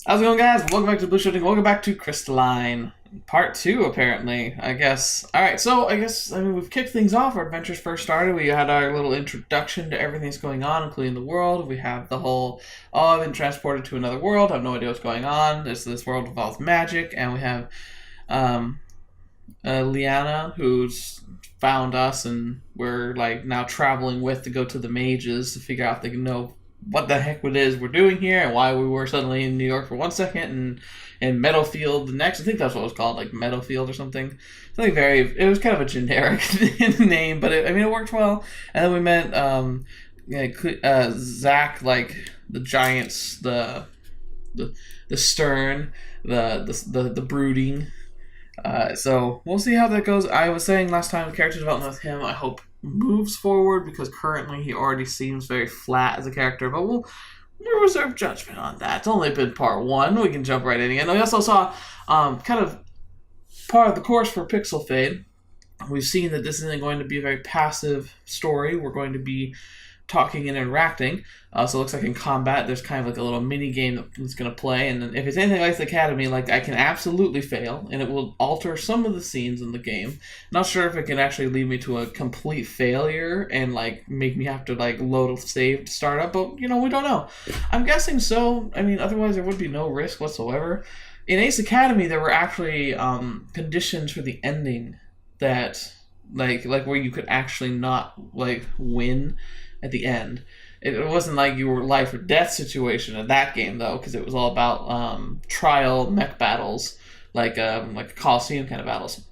How's it going, guys? Welcome back to TheBlueShifting. Welcome back to Crystalline. Part 2, apparently, I guess. Alright, so we've kicked things off. Our adventures first started. We had our little introduction to everything that's going on, including the world. We have the whole, I've been transported to another world. I have no idea what's going on. This world involves magic. And we have LEANNA, who's found us, and we're, now traveling to go to the mages to figure out if they can know what the heck it is we're doing here and why we were suddenly in New York for one second and in Meadowfield the next. I think that's what it was called, like Meadowfield or something. It was kind of a generic name, but it worked well. And then we met Zach, like the giants, the stern, the brooding. So we'll see how that goes. I was saying last time, character development with him, I hope moves forward, because currently he already seems very flat as a character, but we'll reserve judgment on that. It's only been part 1. We can jump right in again. We also saw kind of part of the course for Pixel Fade. We've seen that this isn't going to be a very passive story. We're going to be talking and interacting. So it looks like in combat there's kind of like a little mini game that's going to play, and if it's anything like the Academy, I can absolutely fail and it will alter some of the scenes in the game. Not sure if it can actually lead me to a complete failure and make me have to load a save to start up, but we don't know. I'm guessing so. Otherwise there would be no risk whatsoever. In Ace Academy there were actually conditions for the ending that where you could actually not win at the end. It wasn't like you were life or death situation in that game, though, because it was all about trial mech battles, like Coliseum kind of battles.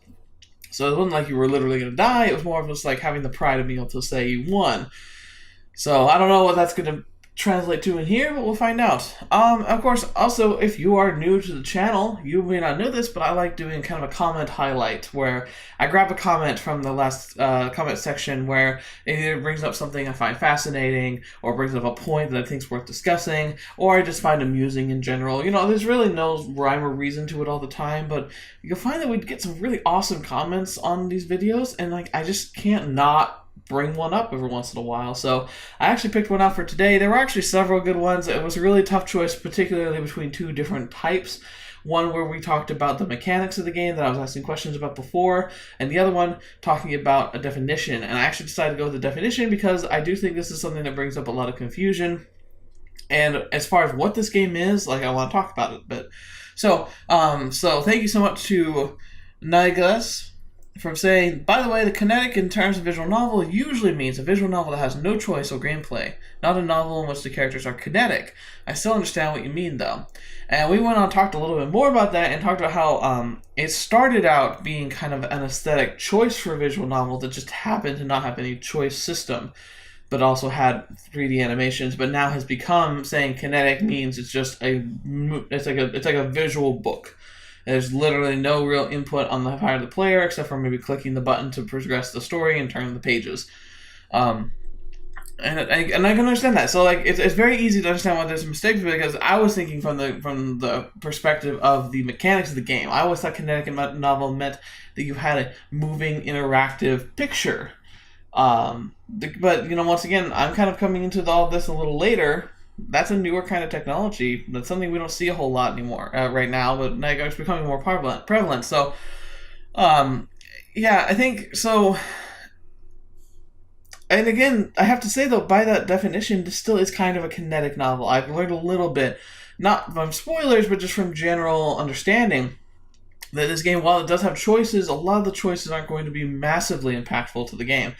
So it wasn't like you were literally going to die. It was more of just having the pride of being able to say you won. So I don't know what that's going to translate to in here, but we'll find out. Of course, also, if you are new to the channel, you may not know this, but I like doing kind of a comment highlight where I grab a comment from the last comment section where it either brings up something I find fascinating, or brings up a point that I think is worth discussing, or I just find amusing in general. There's really no rhyme or reason to it all the time, but you'll find that we get some really awesome comments on these videos, and I just can't not bring one up every once in a while. So I actually picked one out for today. There were actually several good ones. It was a really tough choice, particularly between 2 different types. One where we talked about the mechanics of the game that I was asking questions about before, and the other one talking about a definition. And I actually decided to go with the definition because I do think this is something that brings up a lot of confusion. And as far as what this game is, I want to talk about it a bit. So thank you so much to Nigas from saying, by the way, the kinetic in terms of visual novel usually means a visual novel that has no choice or gameplay, not a novel in which the characters are kinetic. I still understand what you mean, though. And we went on and talked a little bit more about that, and talked about how it started out being kind of an aesthetic choice for a visual novel that just happened to not have any choice system, but also had 3D animations, but now has become saying kinetic means it's like a visual book. There's literally no real input on the part of the player, except for maybe clicking the button to progress the story and turn the pages. And I can understand that. So it's very easy to understand why there's mistakes, because I was thinking from the perspective of the mechanics of the game. I always thought kinetic in novel meant that you had a moving, interactive picture. But once again, I'm kind of coming into all this a little later. That's a newer kind of technology. That's something we don't see a whole lot anymore right now, but it's becoming more prevalent. So, yeah, I think so. And again, I have to say, though, by that definition, this still is kind of a kinetic novel. I've learned a little bit, not from spoilers, but just from general understanding, that this game, while it does have choices, a lot of the choices aren't going to be massively impactful to the game.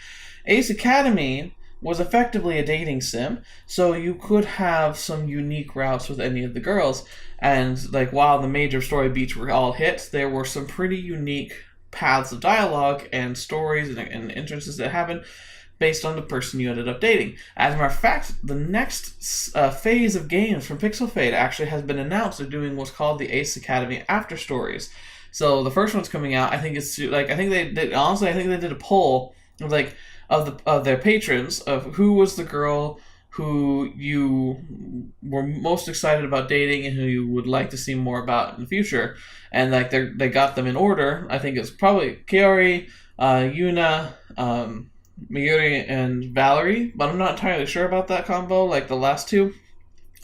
Ace Academy was effectively a dating sim, so you could have some unique routes with any of the girls, and while the major story beats were all hit, there were some pretty unique paths of dialogue and stories and entrances that happened based on the person you ended up dating. As a matter of fact, the next phase of games from Pixel Fade actually has been announced. They're doing what's called the Ace Academy After Stories. So the first one's coming out. I think they did a poll of their patrons of who was the girl who you were most excited about dating and who you would like to see more about in the future. And they got them in order. I think it's probably Kiori, Yuna, Mayuri, and Valerie, but I'm not entirely sure about that combo, the last two.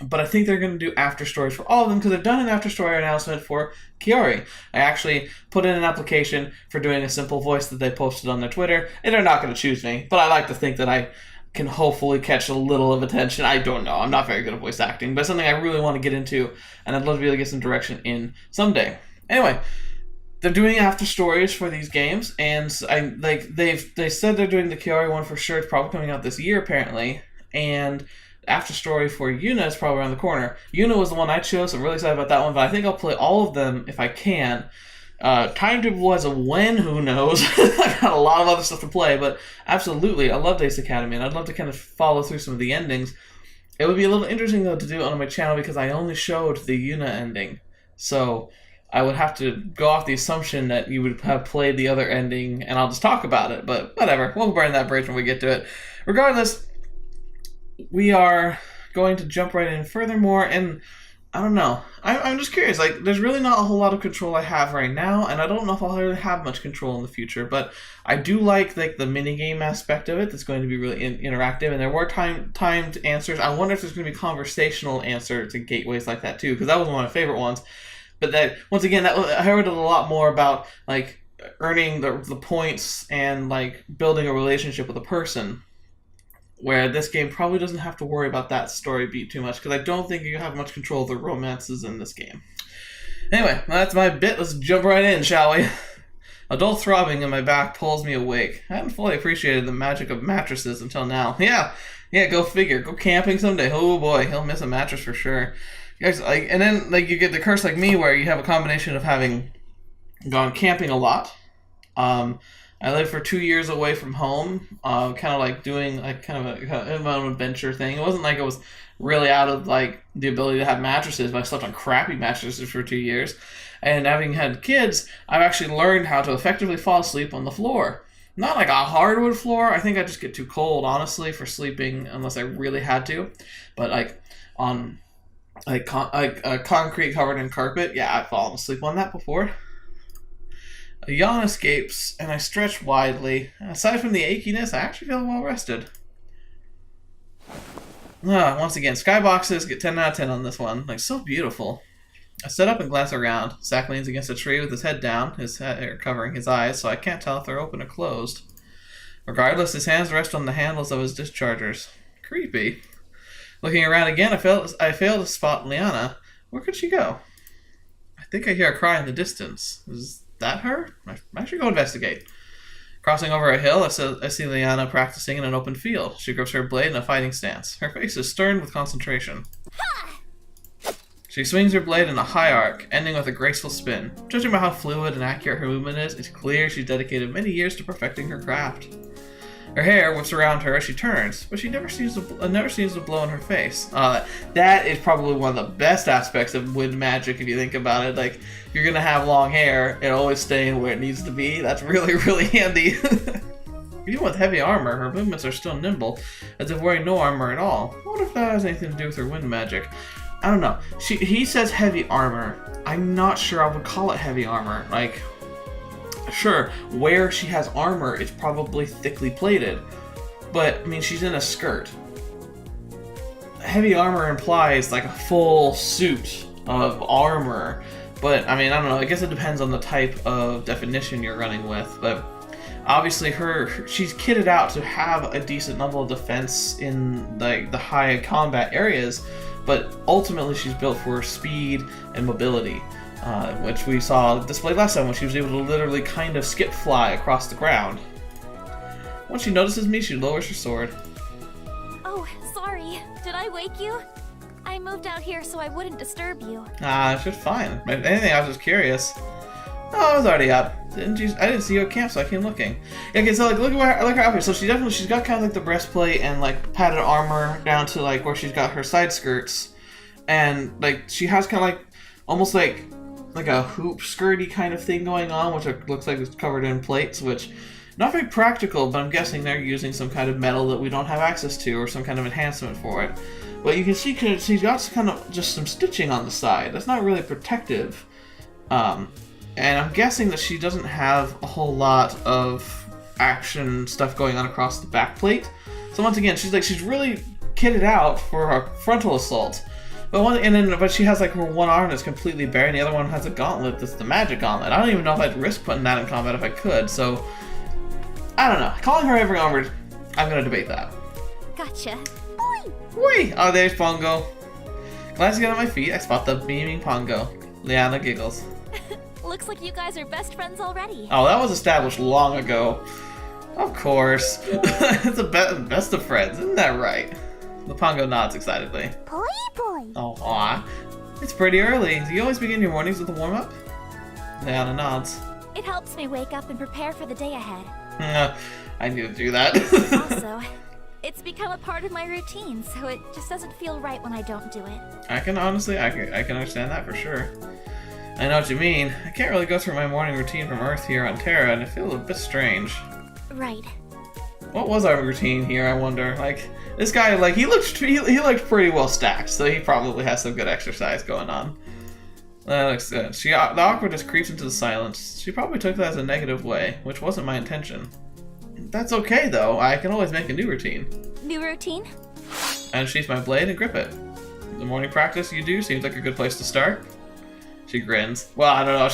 But I think they're going to do after stories for all of them because they've done an after story announcement for Kiori. I actually put in an application for doing a simple voice that they posted on their Twitter, and they're not going to choose me. But I like to think that I can hopefully catch a little of attention. I don't know. I'm not very good at voice acting, but it's something I really want to get into, and I'd love to be able to get some direction in someday. Anyway, they're doing after stories for these games, and they said they're doing the Kiori one for sure. It's probably coming out this year, apparently, and after story for Yuna is probably around the corner. Yuna was the one I chose, so I'm really excited about that one, but I think I'll play all of them if I can. Timetable was a when, who knows? I've got a lot of other stuff to play, but absolutely, I love Ace Academy, and I'd love to kind of follow through some of the endings. It would be a little interesting, though, to do it on my channel because I only showed the Yuna ending, so I would have to go off the assumption that you would have played the other ending, and I'll just talk about it, but whatever. We'll burn that bridge when we get to it. Regardless, we are going to jump right in furthermore, and I don't know. I'm just curious. Like, there's really not a whole lot of control I have right now, and I don't know if I'll really have much control in the future, but I do like the minigame aspect of it that's going to be really interactive, and there were timed answers. I wonder if there's going to be conversational answer to gateways like that, too, because that was one of my favorite ones. But that, once again, I heard a lot more about, like, earning the points and, like, building a relationship with a person, where this game probably doesn't have to worry about that story beat too much, because I don't think you have much control of the romances in this game. Anyway, that's my bit. Let's jump right in, shall we? A dull throbbing in my back pulls me awake. I hadn't fully appreciated the magic of mattresses until now. Yeah, go figure. Go camping someday. Oh boy, he'll miss a mattress for sure. Guys, and then you get the curse like me, where you have a combination of having gone camping a lot. I lived for 2 years away from home, kind of like doing like kind of my own adventure thing. It wasn't like I was really out of like the ability to have mattresses, but I slept on crappy mattresses for 2 years. And having had kids, I've actually learned how to effectively fall asleep on the floor. Not like a hardwood floor. I think I just get too cold, honestly, for sleeping unless I really had to. But like on concrete covered in carpet, yeah, I've fallen asleep on that before. A yawn escapes, and I stretch widely. Aside from the achiness, I actually feel well rested. Once again, skyboxes get 10 out of 10 on this one. Like, so beautiful. I sit up and glance around. Zach leans against a tree with his head down, his hair covering his eyes, so I can't tell if they're open or closed. Regardless, his hands rest on the handles of his dischargers. Creepy. Looking around again, I fail to spot LEANNA. Where could she go? I think I hear a cry in the distance. Is that her? I should go investigate. Crossing over a hill, I see LEANNA practicing in an open field. She grips her blade in a fighting stance. Her face is stern with concentration. She swings her blade in a high arc, ending with a graceful spin. Judging by how fluid and accurate her movement is, it's clear she's dedicated many years to perfecting her craft. Her hair whips around her as she turns, but she never seems to blow in her face. That is probably one of the best aspects of wind magic if you think about it. Like, if you're gonna have long hair, it always staying where it needs to be. That's really, really handy. Even with heavy armor, her movements are still nimble, as if wearing no armor at all. I wonder if that has anything to do with her wind magic. I don't know. He says heavy armor. I'm not sure I would call it heavy armor. Like, sure, where she has armor, it's probably thickly plated. But, I mean, she's in a skirt. Heavy armor implies, like, a full suit of armor. But, I mean, I don't know. I guess it depends on the type of definition you're running with. But, obviously, she's kitted out to have a decent level of defense in, like, the high combat areas. But, ultimately, she's built for speed and mobility. Which we saw displayed last time when she was able to literally kind of skip fly across the ground. Once she notices me, she lowers her sword. Oh, sorry. Did I wake you? I moved out here so I wouldn't disturb you. It's just fine. If anything, I was just curious. Oh, I was already up. I didn't see you at camp, so I came looking. Okay, so like, look at her outfit. So she's got kind of like the breastplate and like padded armor down to like where she's got her side skirts, and like she has kind of like almost like a hoop skirty kind of thing going on, which looks like it's covered in plates, which not very practical, but I'm guessing they're using some kind of metal that we don't have access to or some kind of enhancement for it. But you can see she's got kind of just some stitching on the side. That's not really protective. And I'm guessing that she doesn't have a whole lot of action stuff going on across the back plate. So once again, she's really kitted out for a frontal assault. But she has like her one arm that's completely bare, and the other one has a gauntlet that's the magic gauntlet. I don't even know if I'd risk putting that in combat if I could. So I don't know. Calling her every armored, I'm gonna debate that. Gotcha. Wait! Oh, there's Pongo. Glad to get on my feet. I spot the beaming Pongo. Leanna giggles. Looks like you guys are best friends already. Oh, that was established long ago. Of course. It's the best of friends, isn't that right? The Pongo nods excitedly. Boy. Oh, aw. It's pretty early. Do you always begin your mornings with a warm-up? Leanna nods. It helps me wake up and prepare for the day ahead. I need to do that. Also, it's become a part of my routine, so it just doesn't feel right when I don't do it. I can understand that for sure. I know what you mean. I can't really go through my morning routine from Earth here on Terra, and it feels a bit strange. Right. What was our routine here, I wonder? Like, this guy, like, he looked pretty well stacked, so he probably has some good exercise going on. That looks good. The awkwardness creeps into the silence. She probably took that as a negative way, which wasn't my intention. That's okay, though. I can always make a new routine. New routine? I unsheath my blade and grip it. The morning practice you do seems like a good place to start. She grins. Well, I don't know.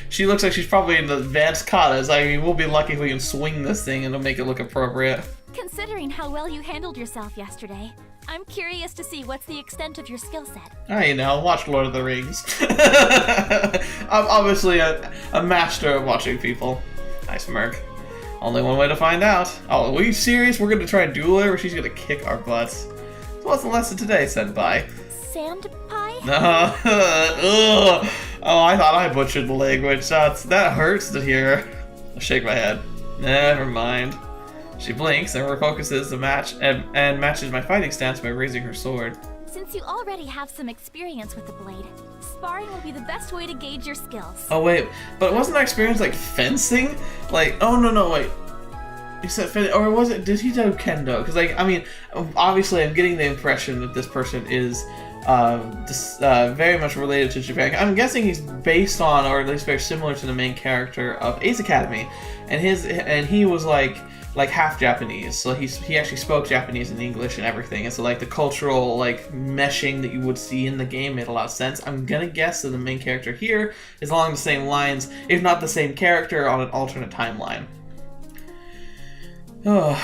She looks like she's probably in the advanced katas. I mean, we'll be lucky if we can swing this thing and it'll make it look appropriate. Considering how well you handled yourself yesterday, I'm curious to see what's the extent of your skill set. I know. Watch Lord of the Rings. I'm obviously a master of watching people. I smirk. Only one way to find out. Oh, are you serious? We're gonna try and duel her, or she's gonna kick our butts. So what's the lesson today, Senpai? Sand pie? Oh, I thought I butchered the language. That hurts to hear. I shake my head. Never mind. She blinks and refocuses the match and matches my fighting stance by raising her sword. Since you already have some experience with the blade, sparring will be the best way to gauge your skills. Oh wait, but wasn't that experience like fencing? Like, oh no, wait. You said fencing, or was it? Did he do kendo? Because like, I mean, obviously, I'm getting the impression that this person is very much related to Japan. I'm guessing he's based on, or at least very similar to the main character of Ace Academy, and he was like half Japanese, so he actually spoke Japanese and English and everything, and so like the cultural like meshing that you would see in the game made a lot of sense. I'm gonna guess that the main character here is along the same lines, if not the same character on an alternate timeline. Oh.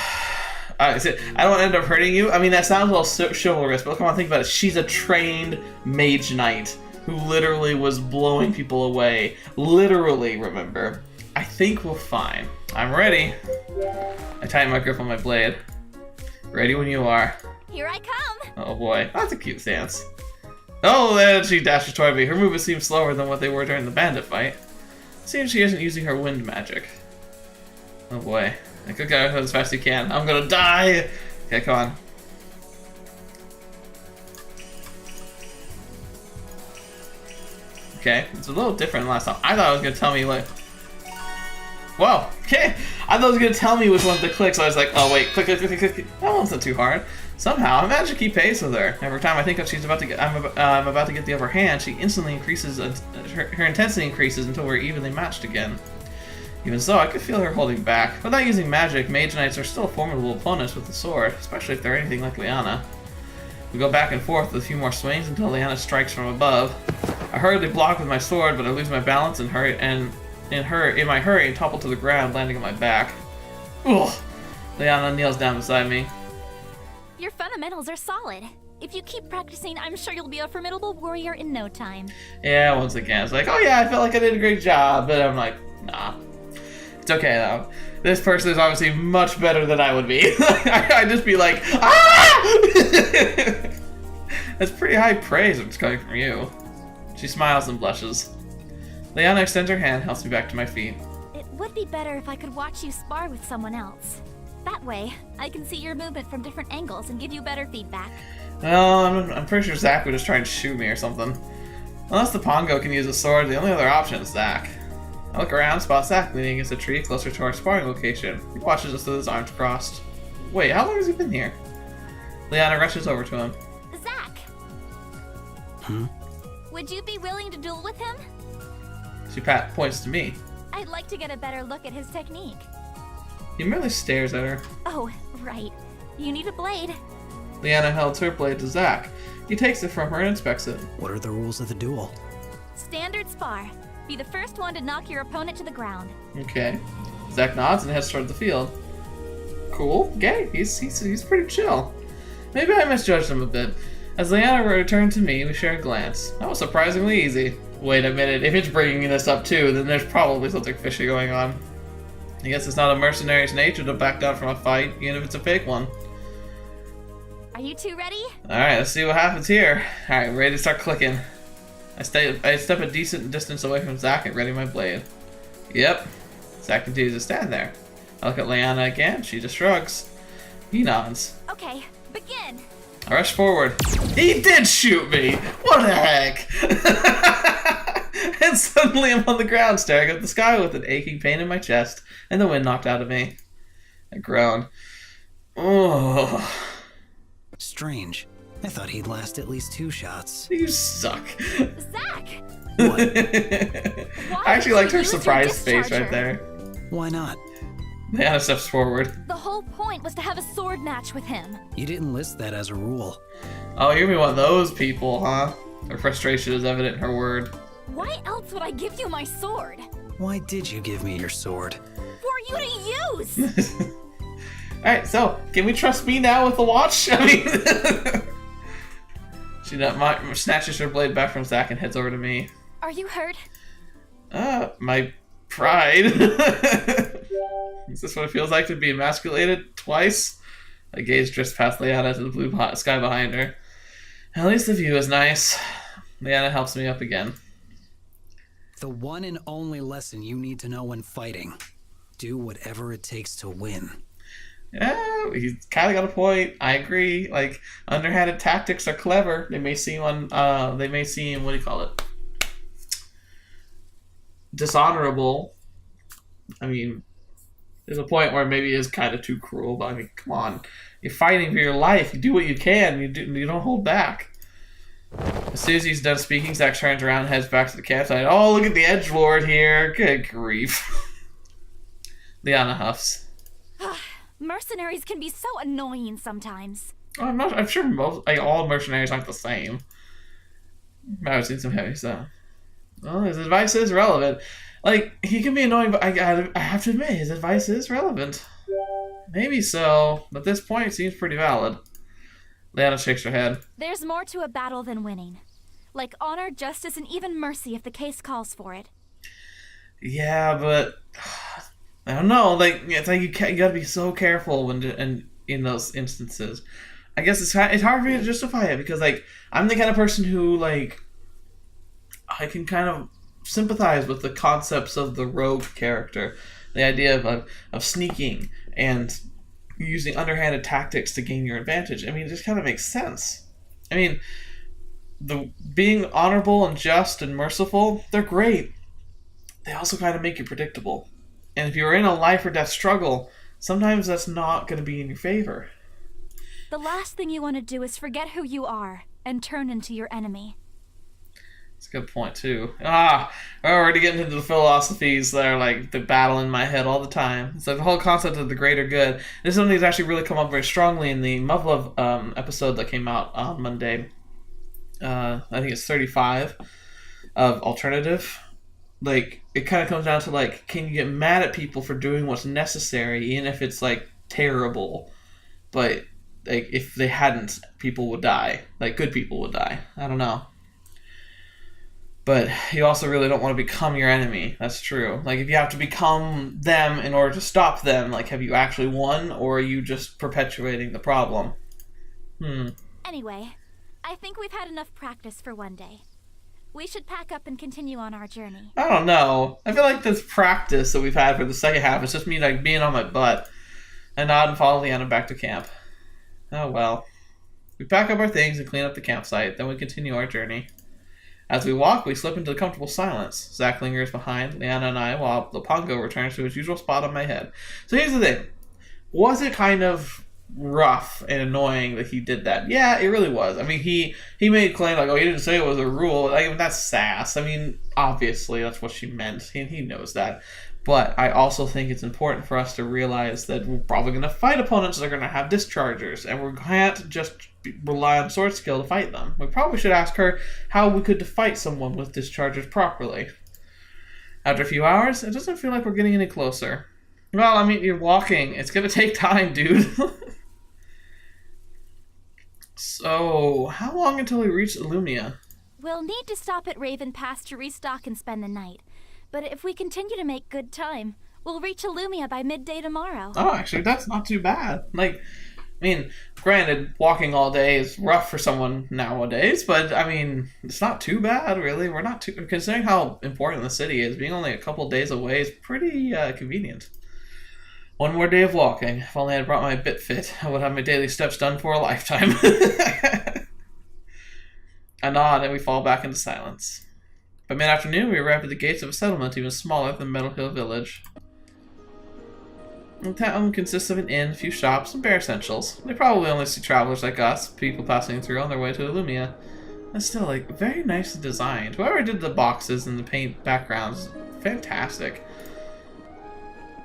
I don't want to end up hurting you. I mean, that sounds a little chivalrous, but come on, think about it. She's a trained mage knight who literally was blowing people away. Literally, remember. I think we're fine. I'm ready. I tighten my grip on my blade. Ready when you are. Here I come. Oh boy, that's a cute stance. Oh, and she dashes toward me. Her movements seem slower than what they were during the bandit fight. Seems she isn't using her wind magic. Oh boy. I could go as fast as you can. I'm gonna die! Okay, come on. Okay, it's a little different than last time. I thought it was gonna tell me like... Whoa, okay! I thought it was gonna tell me which ones to click, so I was like, oh wait, click. That wasn't too hard. Somehow, I managed to keep pace with her. Every time I think that I'm about to get the upper hand, she instantly increases, her intensity increases until we're evenly matched again. Even so, I could feel her holding back. Without using magic, mage knights are still formidable opponents with the sword, especially if they're anything like Leanna. We go back and forth with a few more swings until Leanna strikes from above. I hurriedly block with my sword, but I lose my balance and in my hurry, topple to the ground, landing on my back. Ugh! Leanna kneels down beside me. Your fundamentals are solid. If you keep practicing, I'm sure you'll be a formidable warrior in no time. Yeah, once again, it's like, oh yeah, I felt like I did a great job, but I'm like, nah. It's okay though. This person is obviously much better than I would be. I'd just be like, ah! That's pretty high praise if it's coming from you. She smiles and blushes. Leanna extends her hand, helps me back to my feet. It would be better if I could watch you spar with someone else. That way, I can see your movement from different angles and give you better feedback. Well, I'm pretty sure Zach would just try and shoot me or something. Unless the Pongo can use a sword, the only other option is Zach. I look around, spot Zach leaning against a tree closer to our sparring location. He watches us with his arms crossed. Wait, how long has he been here? Leanna rushes over to him. Zach! Would you be willing to duel with him? She points to me. I'd like to get a better look at his technique. He merely stares at her. Oh, right. You need a blade. Leanna held her blade to Zach. He takes it from her and inspects it. What are the rules of the duel? Standard spar. Be the first one to knock your opponent to the ground. Okay. Zack nods and heads toward the field. Cool. Okay. He's pretty chill. Maybe I misjudged him a bit. As Leanna returned to me, we shared a glance. That was surprisingly easy. Wait a minute. If it's bringing this up too, then there's probably something fishy going on. I guess it's not a mercenary's nature to back down from a fight, even if it's a fake one. Are you two ready? Alright, let's see what happens here. Alright, ready to start clicking. I step a decent distance away from Zack and ready my blade. Yep. Zack continues to stand there. I look at Leanna again. She just shrugs. He nods. Okay, begin. I rush forward. He did shoot me! What the heck? And suddenly I'm on the ground staring at the sky with an aching pain in my chest and the wind knocked out of me. I groan. Oh. Strange. I thought he'd last at least 2 shots. You suck. Zack! What? I actually liked her surprised face right there. Why not? Leanna steps forward. The whole point was to have a sword match with him. You didn't list that as a rule. Oh, you're gonna be one of those people, huh? Her frustration is evident in her word. Why else would I give you my sword? Why did you give me your sword? For you to use! Alright, so, can we trust me now with the watch? I mean... She snatches her blade back from Zack and heads over to me. Are you hurt? My pride. Is this what it feels like to be emasculated twice? I gaze just past Leanna to the blue sky behind her. At least the view is nice. Leanna helps me up again. The one and only lesson you need to know when fighting. Do whatever it takes to win. Yeah, he's kind of got a point. I agree. Like, underhanded tactics are clever. They may seem what do you call it? Dishonorable. I mean, there's a point where maybe it is kind of too cruel, but I mean, come on. You're fighting for your life. You do what you can. You don't hold back. As soon as he's done speaking, Zack turns around and heads back to the campsite. Oh, look at the edgelord here. Good grief. Leanna huffs. Mercenaries can be so annoying sometimes. I'm sure all mercenaries aren't the same. I've seen some heavy stuff. Well, his advice is relevant. Like, he can be annoying, but I have to admit, his advice is relevant. Maybe so, but at this point it seems pretty valid. Leanna shakes her head. There's more to a battle than winning. Like honor, justice, and even mercy if the case calls for it. Yeah, but... I don't know, like, it's like you gotta be so careful when in those instances. I guess it's hard for me to justify it, because, like, I'm the kind of person who, like, I can kind of sympathize with the concepts of the rogue character. The idea of sneaking and using underhanded tactics to gain your advantage. I mean, it just kind of makes sense. I mean, being honorable and just and merciful, they're great. They also kind of make you predictable. And if you're in a life or death struggle, sometimes that's not going to be in your favor. The last thing you want to do is forget who you are and turn into your enemy. That's a good point, too. We're already getting into the philosophies that are like the battle in my head all the time. It's like the whole concept of the greater good. This is something that's actually really come up very strongly in the Muv-Love episode that came out on Monday. I think it's 35 of Alternative. Like, it kind of comes down to, like, can you get mad at people for doing what's necessary, even if it's, like, terrible? But, like, if they hadn't, people would die. Like, good people would die. I don't know. But you also really don't want to become your enemy. That's true. Like, if you have to become them in order to stop them, like, have you actually won, or are you just perpetuating the problem? Anyway, I think we've had enough practice for one day. We should pack up and continue on our journey. I don't know. I feel like this practice that we've had for the second half is just me, like, being on my butt. I nod and follow Leanna back to camp. Oh, well. We pack up our things and clean up the campsite, then we continue our journey. As we walk, we slip into the comfortable silence. Zack lingers behind Leanna and I, while Lopongo returns to his usual spot on my head. So here's the thing. Was it kind of rough and annoying that he did that? Yeah, it really was. I mean, he made a claim like, oh, he didn't say it was a rule. Like, that's sass. I mean, obviously that's what she meant. He knows that. But I also think it's important for us to realize that we're probably going to fight opponents that are going to have dischargers, and we can't just rely on sword skill to fight them. We probably should ask her how we could fight someone with dischargers properly. After a few hours, it doesn't feel like we're getting any closer. Well, I mean, you're walking. It's going to take time, dude. So, how long until we reach Ilumia? We'll need to stop at Raven Pass to restock and spend the night. But if we continue to make good time, we'll reach Ilumia by midday tomorrow. Oh, actually, that's not too bad. Like, I mean, granted, walking all day is rough for someone nowadays, but, I mean, it's not too bad, really. We're not too... Considering how important the city is, being only a couple days away is pretty convenient. One more day of walking. If only I had brought my BitFit, I would have my daily steps done for a lifetime. A nod, and we fall back into silence. By mid-afternoon, we arrive at the gates of a settlement even smaller than Metal Hill Village. The town consists of an inn, a few shops, and bare essentials. They probably only see travelers like us, people passing through on their way to Ilumia. That's still, like, very nicely designed. Whoever did the boxes and the paint backgrounds, fantastic.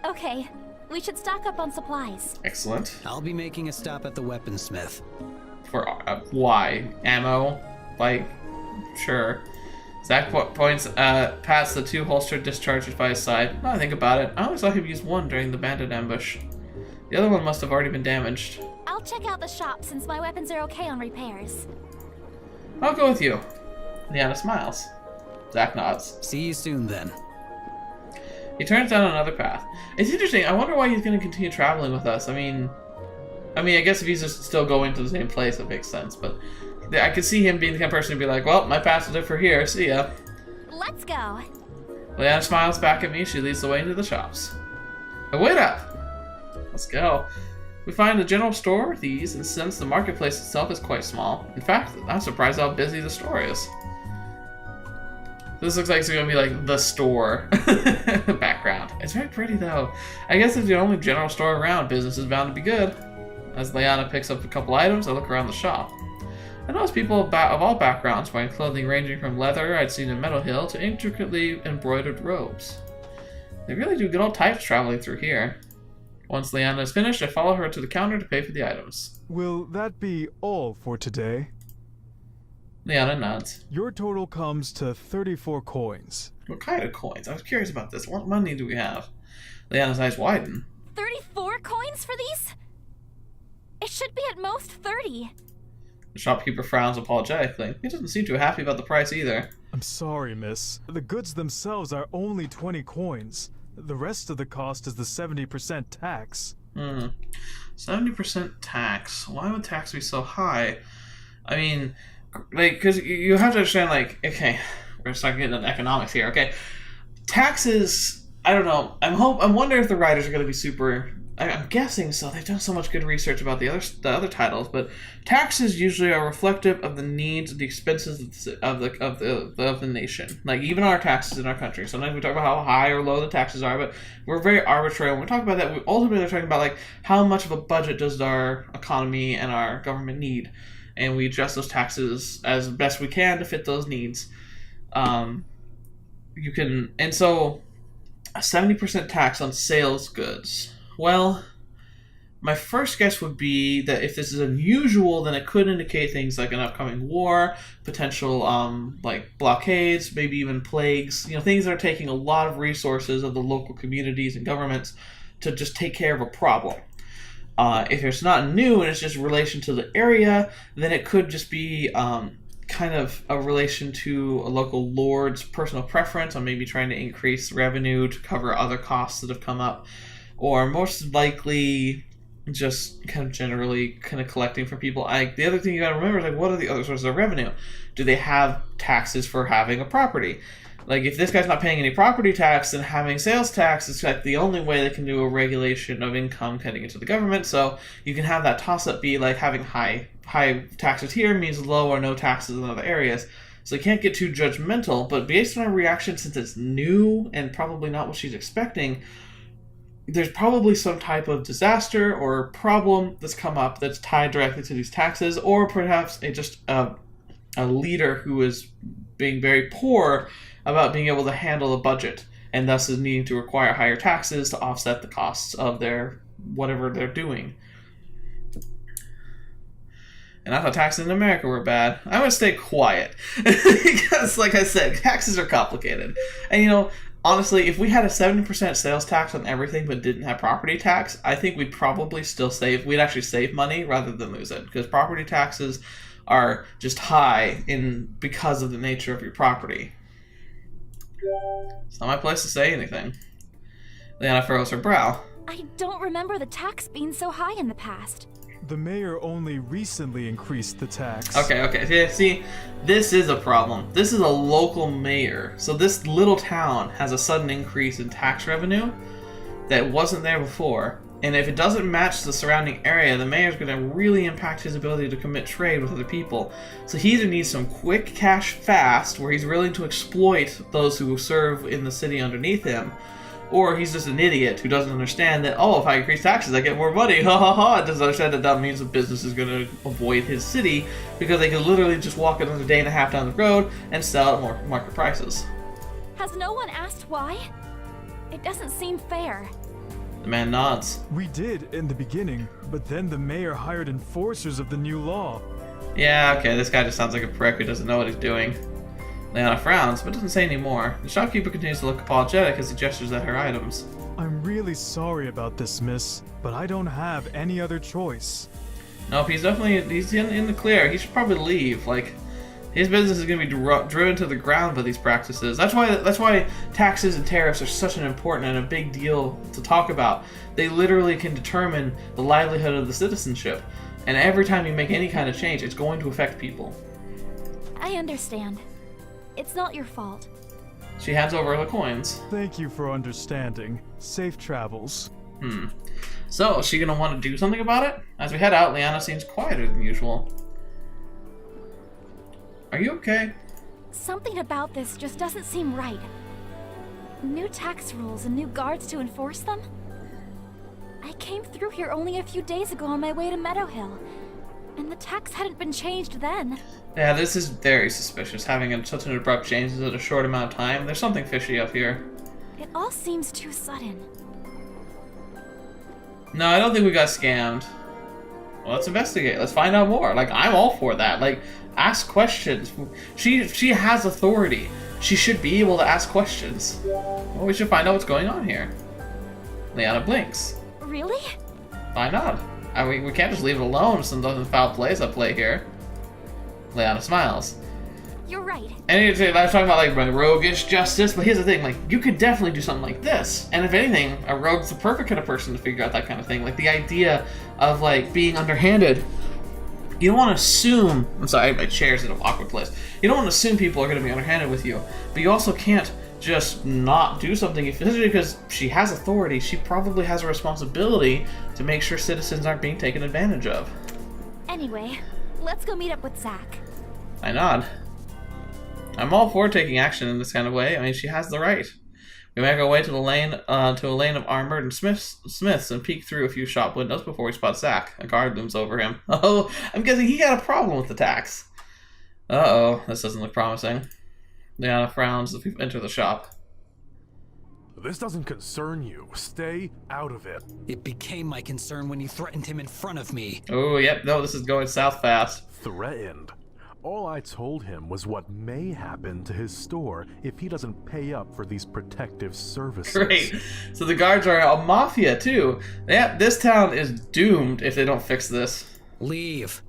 Okay, we should stock up on supplies. Excellent. I'll be making a stop at the weaponsmith. For why? Ammo? Like, sure. Zach points past the two holstered discharges by his side. Now I think about it, I only saw him use one during the bandit ambush. The other one must have already been damaged. I'll check out the shop since my weapons are okay on repairs. I'll go with you. Leanna smiles. Zach nods. See you soon then. He turns down another path. It's interesting. I wonder why he's going to continue traveling with us. I mean, I guess if he's just still going to the same place, it makes sense. But I could see him being the kind of person to be like, well, my path is it for here. See ya. Let's go. Leanna smiles back at me. She leads the way into the shops. But wait up. Let's go. We find a general store with ease, and since the marketplace itself is quite small, in fact, I'm surprised how busy the store is. This looks like it's going to be like the store background. It's very pretty though. I guess it's the only general store around. Business is bound to be good. As Leanna picks up a couple items, I look around the shop. I notice people of all backgrounds wearing clothing ranging from leather I'd seen in Meadow Hill to intricately embroidered robes. They really do get all types traveling through here. Once Leanna is finished, I follow her to the counter to pay for the items. Will that be all for today? Leanna nods. Your total comes to 34 coins. What kind of coins? I was curious about this. What money do we have? Leanna's eyes widen. 34 coins for these? It should be at most 30. The shopkeeper frowns apologetically. He doesn't seem too happy about the price either. I'm sorry, miss. The goods themselves are only 20 coins. The rest of the cost is the 70% tax. 70% tax. Why would tax be so high? I mean, like, because you have to understand, like, okay, we're starting getting into economics here, okay? Taxes, I don't know. I'm wondering if the writers are going to be super... I'm guessing so. They've done so much good research about the other titles, but taxes usually are reflective of the needs, the expenses of the nation. Like even our taxes in our country. Sometimes we talk about how high or low the taxes are, but we're very arbitrary. When we talk about that, we ultimately are talking about like how much of a budget does our economy and our government need, and we adjust those taxes as best we can to fit those needs. So a 70% tax on sales goods. Well, my first guess would be that if this is unusual, then it could indicate things like an upcoming war, potential like blockades, maybe even plagues, things that are taking a lot of resources of the local communities and governments to just take care of a problem. If it's not new and it's just relation to the area, then it could just be kind of a relation to a local lord's personal preference on maybe trying to increase revenue to cover other costs that have come up. Or most likely, just kind of generally kind of collecting from people. The other thing you gotta remember is like, what are the other sources of revenue? Do they have taxes for having a property? Like, if this guy's not paying any property tax, then having sales tax is like the only way they can do a regulation of income heading into the government. So you can have that toss-up be like having high taxes here means low or no taxes in other areas. So you can't get too judgmental. But based on our reaction, since it's new and probably not what she's expecting, there's probably some type of disaster or problem that's come up that's tied directly to these taxes, or perhaps a leader who is being very poor about being able to handle a budget and thus is needing to require higher taxes to offset the costs of their whatever they're doing. And I thought taxes in America were bad. I'm going to stay quiet. Because, like I said, taxes are complicated. And, you know, honestly, if we had a 70% sales tax on everything but didn't have property tax, I think we'd probably still save. We'd actually save money rather than lose it. Because property taxes are just high because of the nature of your property. It's not my place to say anything. Leanna furrows her brow. I don't remember the tax being so high in the past. The mayor only recently increased the tax. Okay. See, this is a problem. This is a local mayor. So this little town has a sudden increase in tax revenue that wasn't there before. And if it doesn't match the surrounding area, the mayor's going to really impact his ability to commit trade with other people. So he either needs some quick cash fast, where he's willing to exploit those who serve in the city underneath him, or he's just an idiot who doesn't understand that, oh, if I increase taxes, I get more money. Ha ha ha. It doesn't understand that that means the business is going to avoid his city because they can literally just walk another day and a half down the road and sell at more market prices. Has no one asked why? It doesn't seem fair. The man nods. We did in the beginning, but then the mayor hired enforcers of the new law. Yeah, okay, this guy just sounds like a prick who doesn't know what he's doing. Leanna frowns, but doesn't say any more. The shopkeeper continues to look apologetic as he gestures at her items. I'm really sorry about this, miss, but I don't have any other choice. Nope, he's in the clear. He should probably leave. Like, his business is going to be driven to the ground by these practices. That's why taxes and tariffs are such an important and a big deal to talk about. They literally can determine the livelihood of the citizenship. And every time you make any kind of change, it's going to affect people. I understand. It's not your fault. She hands over the coins. Thank you for understanding. Safe travels. So, is she going to want to do something about it? As we head out, Leanna seems quieter than usual. Are you okay? Something about this just doesn't seem right. New tax rules and new guards to enforce them? I came through here only a few days ago on my way to Meadow Hill, and the tax hadn't been changed then. Yeah, this is very suspicious, having such an abrupt change in a short amount of time. There's something fishy up here. It all seems too sudden. No, I don't think we got scammed. Well, let's investigate. Let's find out more. Like, I'm all for that. Like, ask questions. She has authority. She should be able to ask questions. Well, we should find out what's going on here. Leanna blinks. Really? Why not? We can't just leave it alone. Some foul plays at play here. Leanna smiles. You're right. And I was talking about like roguish justice, but here's the thing: like you could definitely do something like this. And if anything, a rogue's the perfect kind of person to figure out that kind of thing. Like the idea of like being underhanded. You don't want to assume. I'm sorry, my chair's in an awkward place. You don't want to assume people are going to be underhanded with you, but you also can't just not do something, especially because she has authority. She probably has a responsibility to make sure citizens aren't being taken advantage of. Anyway, let's go meet up with Zach. I nod. I'm all for taking action in this kind of way. I mean, she has the right. We make our way to a lane of armored and smiths and peek through a few shop windows before we spot Zach. A guard looms over him. Oh, I'm guessing he got a problem with the tax. Uh-oh, this doesn't look promising. Leanna frowns as we enter the shop. This doesn't concern you. Stay out of it. It became my concern when you threatened him in front of me. Oh, yep, no, this is going south fast. Threatened? All I told him was what may happen to his store if he doesn't pay up for these protective services. Great. So the guards are a mafia, too. Yep, this town is doomed if they don't fix this. Leave.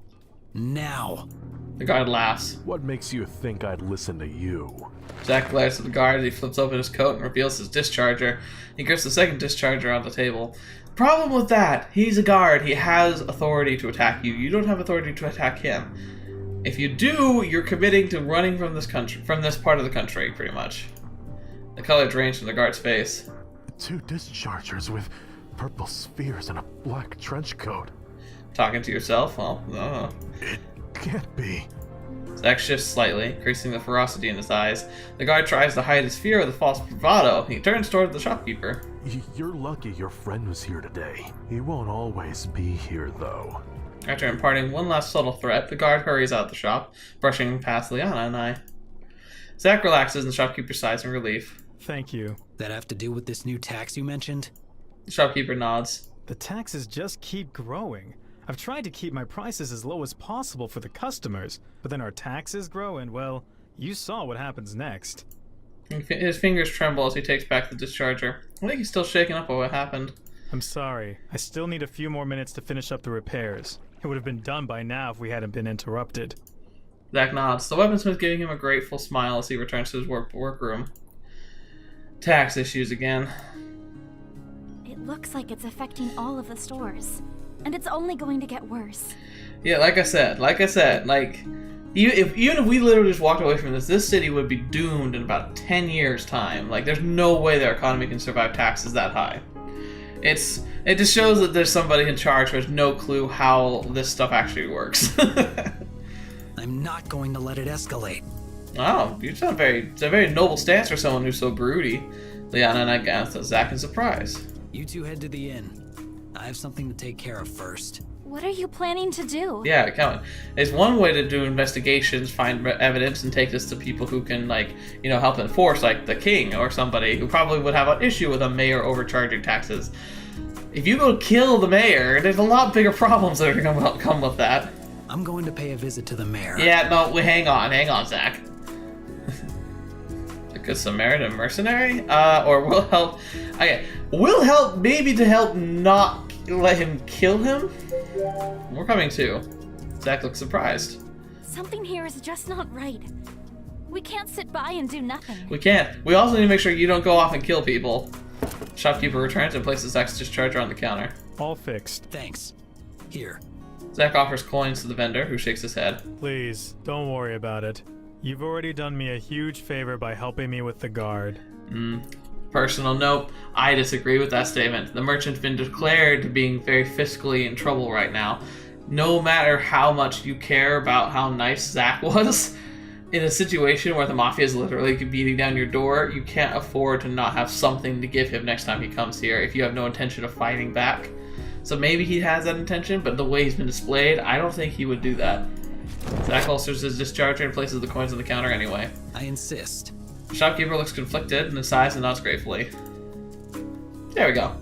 Now. The guard laughs. What makes you think I'd listen to you? Zach glares at the guard as he flips open his coat and reveals his discharger. He grips the second discharger on the table. Problem with that, he's a guard. He has authority to attack you. You don't have authority to attack him. If you do, you're committing to running from this country, from this part of the country, pretty much. The color drains from the guard's face. 2 dischargers with purple spheres and a black trench coat. Talking to yourself? Well, no. It can't be. Zach shifts slightly, increasing the ferocity in his eyes. The guard tries to hide his fear with a false bravado. He turns toward the shopkeeper. You're lucky your friend was here today. He won't always be here, though. After imparting one last subtle threat, the guard hurries out the shop, brushing past Leanna and I. Zach relaxes and the shopkeeper sighs in relief. Thank you. That have to do with this new tax you mentioned? The shopkeeper nods. The taxes just keep growing. I've tried to keep my prices as low as possible for the customers, but then our taxes grow and, well, you saw what happens next. His fingers tremble as he takes back the discharger. I think he's still shaken up by what happened. I'm sorry. I still need a few more minutes to finish up the repairs. It would have been done by now if we hadn't been interrupted. Zack nods, the weaponsmith giving him a grateful smile as he returns to his workroom. Tax issues again. It looks like it's affecting all of the stores. And it's only going to get worse. Yeah, like I said, even if we literally just walked away from this city would be doomed in about 10 years' time. Like, there's no way their economy can survive taxes that high. It just shows that there's somebody in charge who has no clue how this stuff actually works. I'm not going to let it escalate. Oh, it's a very noble stance for someone who's so broody. Leanna and I glanced at Zack in surprise. You two head to the inn. I have something to take care of first. What are you planning to do? Yeah, come on. There's one way to do investigations, find evidence, and take this to people who can, help enforce, like the king or somebody who probably would have an issue with a mayor overcharging taxes. If you go kill the mayor, there's a lot bigger problems that are going to come with that. I'm going to pay a visit to the mayor. Yeah, no, hang on, Zack. A good Samaritan mercenary? Or will help... Okay, will help maybe to help not let him kill him? We're coming too. Zack looks surprised. Something here is just not right. We can't sit by and do nothing. We can't. We also need to make sure you don't go off and kill people. Shopkeeper returns and places Zack's discharger on the counter. All fixed. Thanks. Here. Zack offers coins to the vendor, who shakes his head. Please, don't worry about it. You've already done me a huge favor by helping me with the guard. Personal note, I disagree with that statement. The merchant's been declared being very fiscally in trouble right now. No matter how much you care about how nice Zack was, in a situation where the mafia is literally beating down your door, you can't afford to not have something to give him next time he comes here if you have no intention of fighting back. So maybe he has that intention, but the way he's been displayed, I don't think he would do that. Zack holsters his discharger and places the coins on the counter anyway. I insist. The shopkeeper looks conflicted and sighs and nods gratefully. There we go.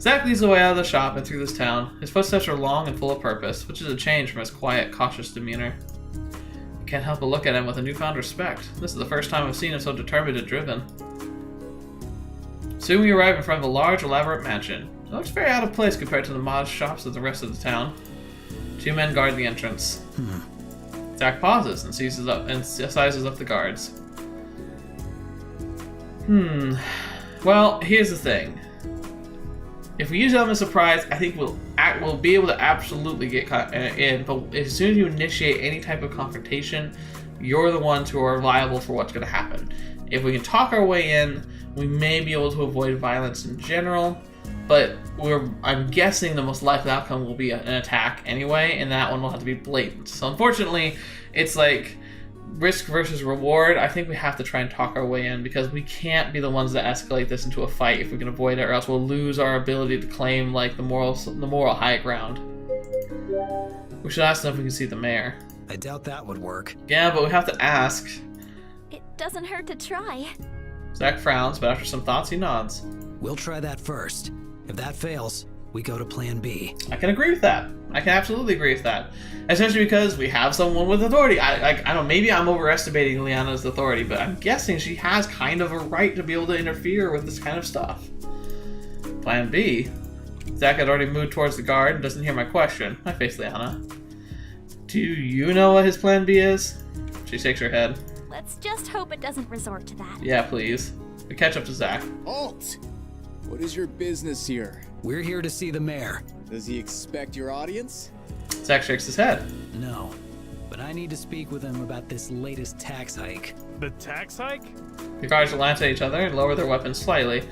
Zack leads the way out of the shop and through this town. His footsteps are long and full of purpose, which is a change from his quiet, cautious demeanor. I can't help but look at him with a newfound respect. This is the first time I've seen him so determined and driven. Soon we arrive in front of a large, elaborate mansion. It looks very out of place compared to the modest shops of the rest of the town. Two men guard the entrance. Zack pauses and sizes up the guards. Well, here's the thing. If we use them as a surprise, I think we'll be able to absolutely get in. But as soon as you initiate any type of confrontation, you're the ones who are liable for what's going to happen. If we can talk our way in, we may be able to avoid violence in general. But I'm guessing the most likely outcome will be an attack anyway, and that one will have to be blatant. So unfortunately, it's like risk versus reward. I think we have to try and talk our way in because we can't be the ones that escalate this into a fight if we can avoid it, or else we'll lose our ability to claim like the moral high ground. We should ask them if we can see the mayor. I doubt that would work. Yeah, but we have to ask. It doesn't hurt to try. Zack frowns, but after some thoughts, he nods. We'll try that first. If that fails, we go to plan B. I can agree with that. I can absolutely agree with that. Especially because we have someone with authority. I don't know, maybe I'm overestimating Leanna's authority, but I'm guessing she has kind of a right to be able to interfere with this kind of stuff. Plan B? Zack had already moved towards the guard and doesn't hear my question. I face Leanna. Do you know what his plan B is? She shakes her head. Let's just hope it doesn't resort to that. Yeah, please. We catch up to Zack. Halt! What is your business here? We're here to see the mayor. Does he expect your audience? Zack shakes his head. No, but I need to speak with him about this latest tax hike. The tax hike? The guards glance at each other and lower their weapons slightly.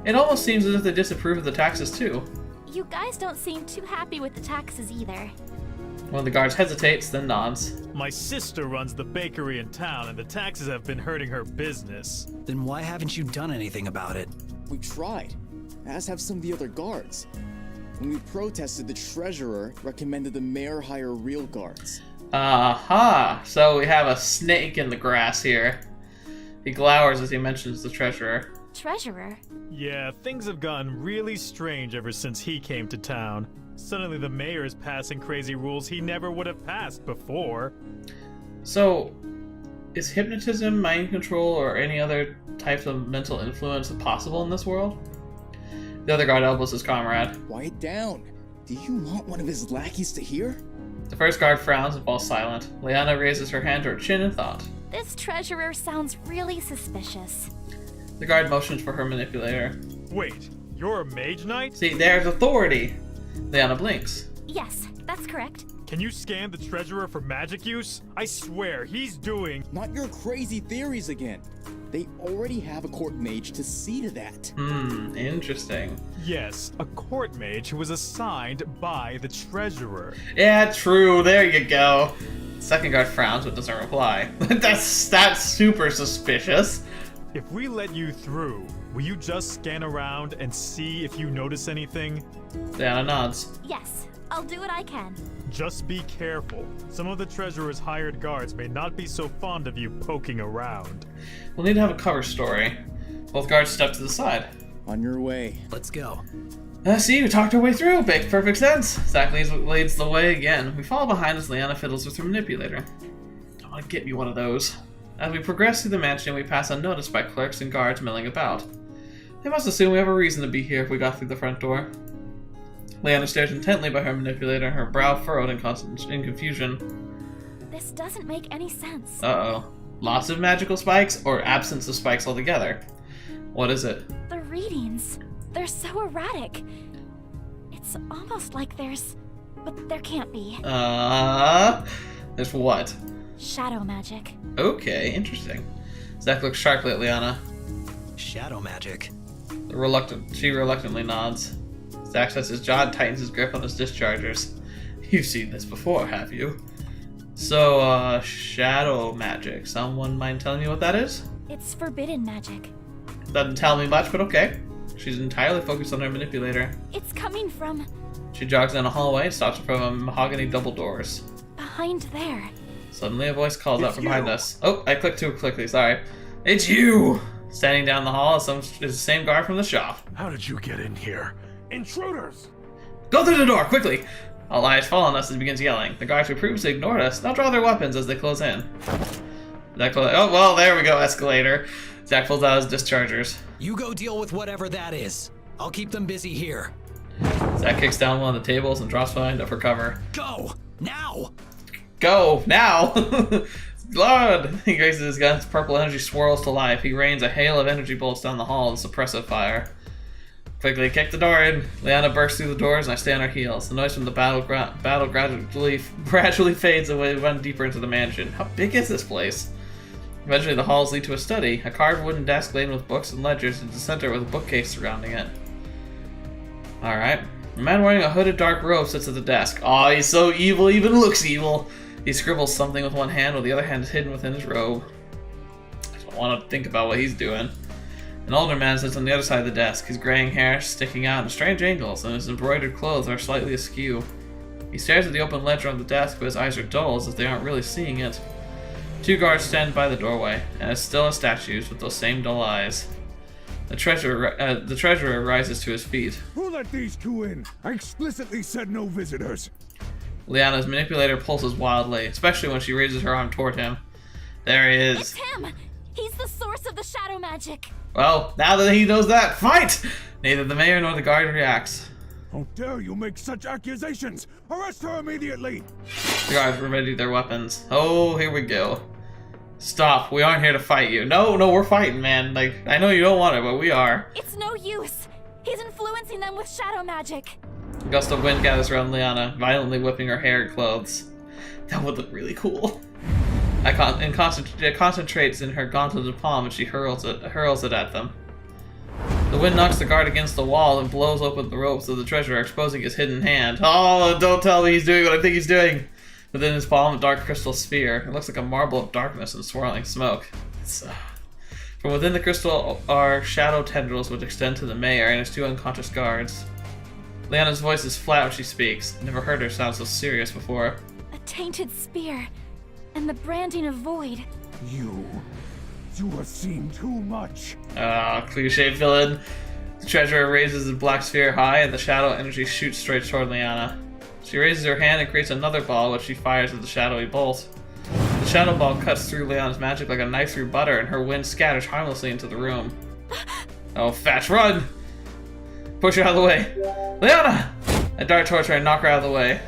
It almost seems as if they disapprove of the taxes too. You guys don't seem too happy with the taxes either. One of the guards hesitates, then nods. My sister runs the bakery in town, and the taxes have been hurting her business. Then why haven't you done anything about it? We tried, as have some of the other guards. When we protested, the treasurer recommended the mayor hire real guards. Aha! So we have a snake in the grass here. He glowers as he mentions the treasurer. Treasurer? Yeah, things have gotten really strange ever since he came to town. Suddenly the mayor is passing crazy rules he never would have passed before. So, is hypnotism, mind control, or any other types of mental influence possible in this world? The other guard elbows his comrade. Quiet down. Do you want one of his lackeys to hear? The first guard frowns and falls silent. Leanna raises her hand to her chin in thought. This treasurer sounds really suspicious. The guard motions for her manipulator. Wait, you're a mage knight? See, there's authority. Leanna blinks. Yes, that's correct. Can you scan the treasurer for magic use? I swear, he's doing... Not your crazy theories again. They already have a court mage to see to that. Interesting. Yes, a court mage who was assigned by the treasurer. Yeah, true. There you go. Second guard frowns but doesn't reply. That's super suspicious. If we let you through, will you just scan around and see if you notice anything? Leanna nods. Yes, I'll do what I can. Just be careful. Some of the treasurer's hired guards may not be so fond of you poking around. We'll need to have a cover story. Both guards step to the side. On your way. Let's go. See, we talked our way through. Makes perfect sense. Zach leads the way again. We follow behind as Leanna fiddles with her manipulator. I want to get me one of those. As we progress through the mansion, we pass unnoticed by clerks and guards milling about. They must assume we have a reason to be here if we got through the front door. Leanna stares intently by her manipulator, her brow furrowed in confusion. This doesn't make any sense. Uh-oh. Lots of magical spikes, or absence of spikes altogether? What is it? The readings, they're so erratic. It's almost like there's... but there can't be. There's what? Shadow magic. Okay, interesting. Zach looks sharply at Leanna. Shadow magic. She reluctantly nods. Zach says his jaw tightens his grip on his dischargers. You've seen this before, have you? So, shadow magic. Someone mind telling me what that is? It's forbidden magic. Doesn't tell me much, but okay. She's entirely focused on her manipulator. It's coming from... She jogs down a hallway and stops in front of mahogany double doors. behind there. Suddenly a voice calls out from behind us. Oh, I clicked too quickly, sorry. It's you! Standing down the hall is the same guard from the shop. How did you get in here? Intruders! Go through the door, quickly! All eyes fall on us as he begins yelling. The guards who previously ignored us now draw their weapons as they close in. Zach pulls, oh, well, there we go, escalator. Zach pulls out his dischargers. You go deal with whatever that is. I'll keep them busy here. Zach kicks down one of the tables and drops behind it for cover. Go! Now! Go! Now! Blood! He raises his gun, purple energy swirls to life. He rains a hail of energy bolts down the hall and suppressive fire. Quickly kick the door in. Leanna bursts through the doors and I stay on our heels. The noise from the battle gradually fades away. We run deeper into the mansion. How big is this place? Eventually the halls lead to a study. A carved wooden desk laden with books and ledgers in the center with a bookcase surrounding it. Alright. A man wearing a hooded dark robe sits at the desk. Aw, he's so evil, he even looks evil. He scribbles something with one hand while the other hand is hidden within his robe. I don't want to think about what he's doing. An older man sits on the other side of the desk, his graying hair sticking out in strange angles, and his embroidered clothes are slightly askew. He stares at the open ledger on the desk, but his eyes are dull as if they aren't really seeing it. Two guards stand by the doorway, and as still as statues with those same dull eyes. The treasurer rises to his feet. Who let these two in? I explicitly said no visitors. Leanna's manipulator pulses wildly, especially when she raises her arm toward him. There he is. It's him! He's the source of the shadow magic! Well, now that he knows that, fight! Neither the mayor nor the guard reacts. How dare you make such accusations! Arrest her immediately! The guards ready their weapons. Oh, here we go. Stop, we aren't here to fight you. No, we're fighting, man. Like, I know you don't want it, but we are. It's no use! He's influencing them with shadow magic! A gust of wind gathers around Leanna, violently whipping her hair and clothes. That would look really cool. It concentrates in her gauntleted palm and she hurls it at them. The wind knocks the guard against the wall and blows open the ropes of the treasurer, exposing his hidden hand. Oh, don't tell me he's doing what I think he's doing! Within his palm, a dark crystal sphere. It looks like a marble of darkness and swirling smoke. From within the crystal are shadow tendrils which extend to the mayor and his two unconscious guards. Leanna's voice is flat when she speaks. Never heard her sound so serious before. A tainted spear, and the branding of void. You You have seen too much. Cliche villain. The treasurer raises the black sphere high, and the shadow energy shoots straight toward Leanna. She raises her hand and creates another ball, which she fires with the shadowy bolt. The shadow ball cuts through Leanna's magic like a knife through butter, and her wind scatters harmlessly into the room. Oh, Fatch, run! Push her out of the way. Leanna! I dart towards her and knock her out of the way.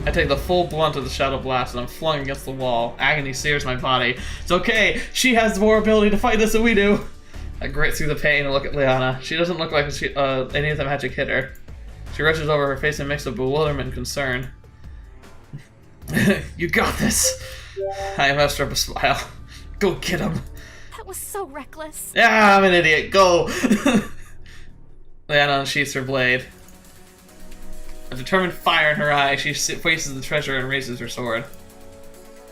I take the full blunt of the shadow blast and I'm flung against the wall. Agony sears my body. It's okay, she has more ability to fight this than we do. I grit through the pain and look at Leanna. She doesn't look like any of the magic hit her. She rushes over, her face a mix of bewilderment and concern. You got this. I muster up a smile. Go get him. That was so reckless. Yeah, I'm an idiot. Go. Leanna unsheaths her blade. A determined fire in her eye, she faces the treasure and raises her sword.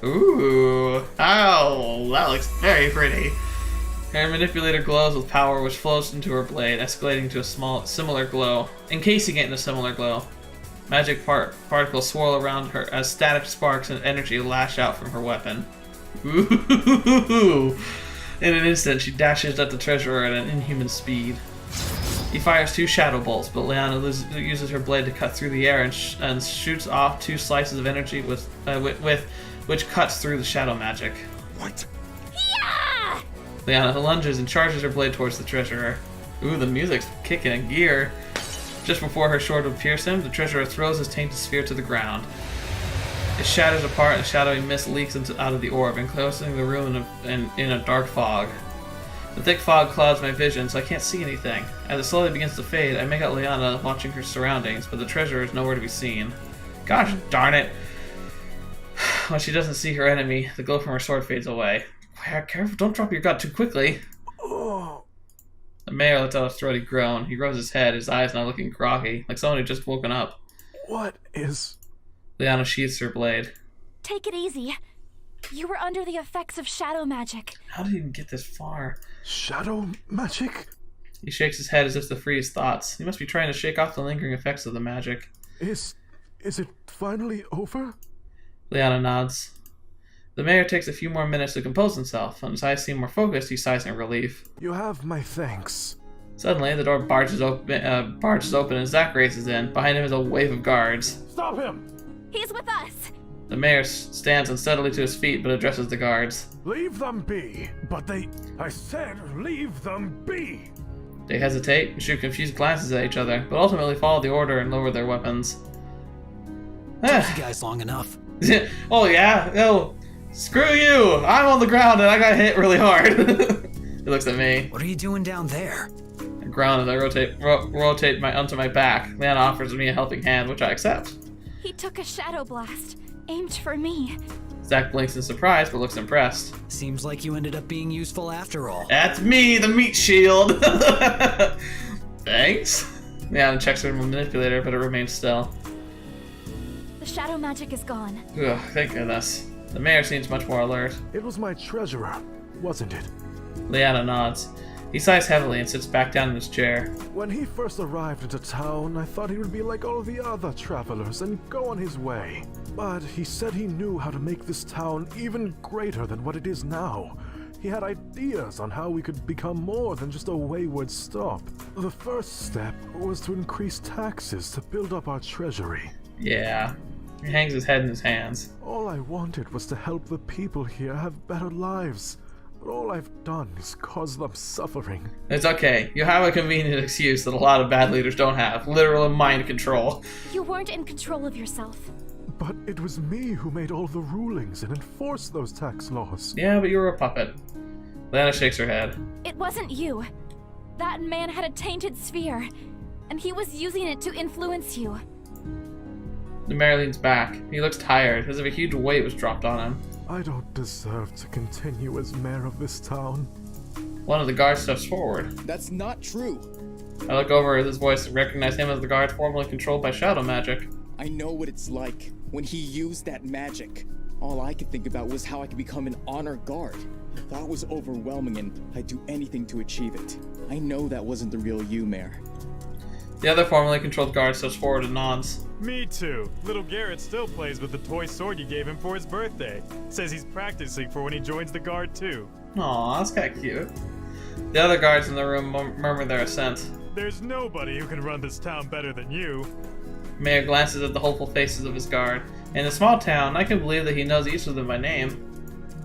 Ooh. Oh, that looks very pretty. Her manipulator glows with power which flows into her blade, escalating to a similar glow, encasing it in a similar glow. Magic particles swirl around her as static sparks and energy lash out from her weapon. Ooh. In an instant, she dashes at the treasurer at an inhuman speed. He fires 2 shadow bolts, but Leanna uses her blade to cut through the air and shoots off 2 slices of energy which cuts through the shadow magic. What? Yeah! Leanna lunges and charges her blade towards the treasurer. Ooh, the music's kicking in gear. Just before her sword would pierce him, the treasurer throws his tainted sphere to the ground. It shatters apart and a shadowy mist leaks out of the orb, enclosing the room in a dark fog. The thick fog clouds my vision, so I can't see anything. As it slowly begins to fade, I make out Leanna watching her surroundings, but the treasurer is nowhere to be seen. Gosh darn it! When she doesn't see her enemy, the glow from her sword fades away. Careful, don't drop your gut too quickly. Oh. The mayor lets out a throaty groan. He rubs his head, his eyes now looking groggy, like someone who just woken up. What is... Leanna sheaths her blade. Take it easy. You were under the effects of shadow magic. How did he even get this far? shadow magic? He shakes his head as if to free his thoughts. He must be trying to shake off the lingering effects of the magic. Is it finally over? Leanna nods. The mayor takes a few more minutes to compose himself. When his eyes seem more focused, he sighs in relief. You have my thanks. Suddenly, the door barges open and Zack races in. Behind him is a wave of guards. Stop him! He's with us. The mayor stands unsteadily to his feet, but addresses the guards. Leave them be! But I said leave them be! They hesitate and shoot confused glances at each other, but ultimately follow the order and lower their weapons. Took you guys long enough. Oh yeah? No. Screw you! I'm on the ground and I got hit really hard. He looks at me. What are you doing down there? I groan as I rotate onto my back. Leanna offers me a helping hand, which I accept. He took a shadow blast, aimed for me. Zack blinks in surprise, but looks impressed. Seems like you ended up being useful after all. That's me, the meat shield! Thanks? Leanna checks her manipulator, but it remains still. The shadow magic is gone. Ugh, thank goodness. The mayor seems much more alert. It was my treasurer, wasn't it? Leanna nods. He sighs heavily and sits back down in his chair. When he first arrived into town, I thought he would be like all the other travelers and go on his way. But he said he knew how to make this town even greater than what it is now. He had ideas on how we could become more than just a wayward stop. The first step was to increase taxes to build up our treasury. Yeah. He hangs his head in his hands. All I wanted was to help the people here have better lives. But all I've done is cause them suffering. It's okay. You have a convenient excuse that a lot of bad leaders don't have. Literal mind control. You weren't in control of yourself. But it was me who made all the rulings and enforced those tax laws. Yeah, but you were a puppet. Leanna shakes her head. It wasn't you. That man had a tainted sphere, and he was using it to influence you. The mayor leans back. He looks tired, as if a huge weight was dropped on him. I don't deserve to continue as mayor of this town. One of the guards steps forward. That's not true. I look over at his voice and recognize him as the guard formerly controlled by shadow magic. I know what it's like when he used that magic. All I could think about was how I could become an honor guard. The thought was overwhelming and I'd do anything to achieve it. I know that wasn't the real you, Mayor. The other formerly controlled guard steps forward and nods. Me too. Little Garrett still plays with the toy sword you gave him for his birthday. Says he's practicing for when he joins the guard too. Aw, that's kinda cute. The other guards in the room murmur their assent. There's nobody who can run this town better than you. Mayor glances at the hopeful faces of his guard. In a small town, I can believe that he knows each of them by name.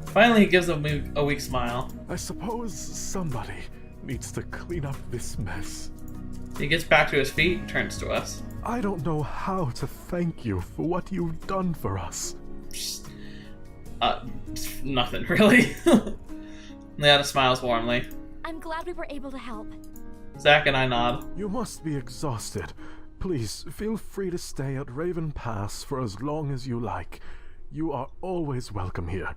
Finally, he gives them a weak smile. I suppose somebody needs to clean up this mess. He gets back to his feet and turns to us. I don't know how to thank you for what you've done for us. Nothing, really. Leanna smiles warmly. I'm glad we were able to help. Zach and I nod. You must be exhausted. Please, feel free to stay at Raven Pass for as long as you like. You are always welcome here.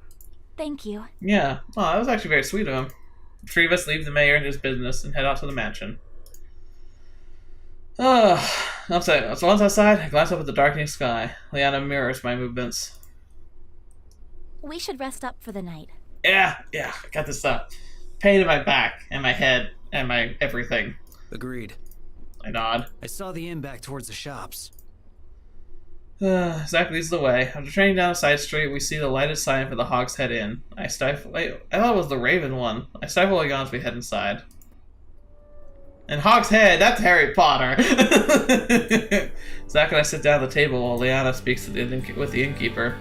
Thank you. Yeah. Oh, that was actually very sweet of him. The three of us leave the mayor and his business and head out to the mansion. I'm sorry. So once outside, I glance up at the darkening sky. Leanna mirrors my movements. We should rest up for the night. Yeah, I got this pain in my back and my head and my everything. Agreed. I nod. I saw the inn back towards the shops. Zach leads the way. After turning down a side street, we see the lighted sign for the Hog's Head Inn. I thought it was the Raven one. I stifle a yawn as we head inside. And Hog's Head, that's Harry Potter! Zach and I sit down at the table while Leanna speaks with the innkeeper.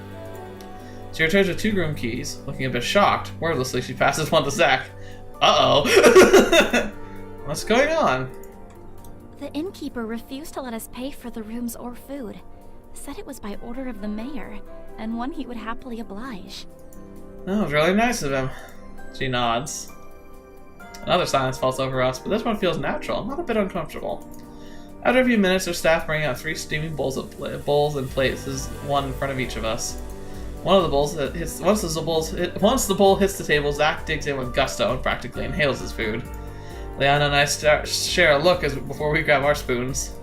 She returns with 2 groom keys. Looking a bit shocked, wordlessly she passes one to Zach. Uh-oh! What's going on? The innkeeper refused to let us pay for the rooms or food. Said it was by order of the mayor, and one he would happily oblige. Oh, it was really nice of him. She nods. Another silence falls over us, but this one feels natural, not a bit uncomfortable. After a few minutes, our staff bring out 3 steaming bowls and plates, one in front of each of us. Once the bowl hits the table, Zach digs in with gusto and practically inhales his food. Leanna and I share a look before we grab our spoons.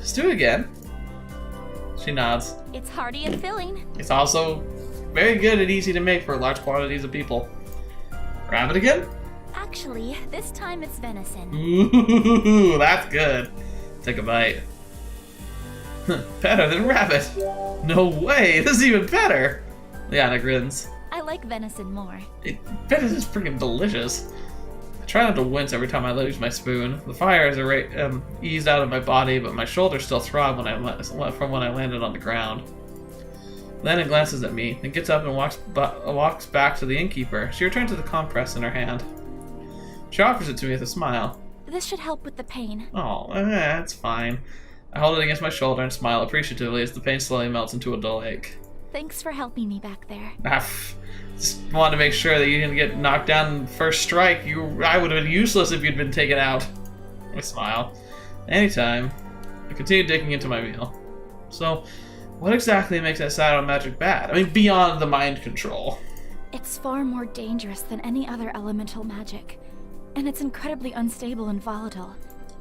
Stew again? She nods. It's hearty and filling. It's also very good and easy to make for large quantities of people. Rabbit again? Actually, this time it's venison. Ooh, that's good. Take a bite. Better than rabbit. No way, this is even better. Leanna grins. I like venison more. Venison is freaking delicious. I try not to wince every time I lose my spoon. The fire is eased out of my body, but my shoulders still throb from when I landed on the ground. Leanna glances at me, then gets up and walks back to the innkeeper. She returns to the compress in her hand. She offers it to me with a smile. This should help with the pain. Oh, it's fine. I hold it against my shoulder and smile appreciatively as the pain slowly melts into a dull ache. Thanks for helping me back there. Just wanted to make sure that you didn't get knocked down first strike. I would have been useless if you'd been taken out. I smile. Anytime. I continue digging into my meal. So, what exactly makes that shadow magic bad? I mean, beyond the mind control. It's far more dangerous than any other elemental magic, and it's incredibly unstable and volatile.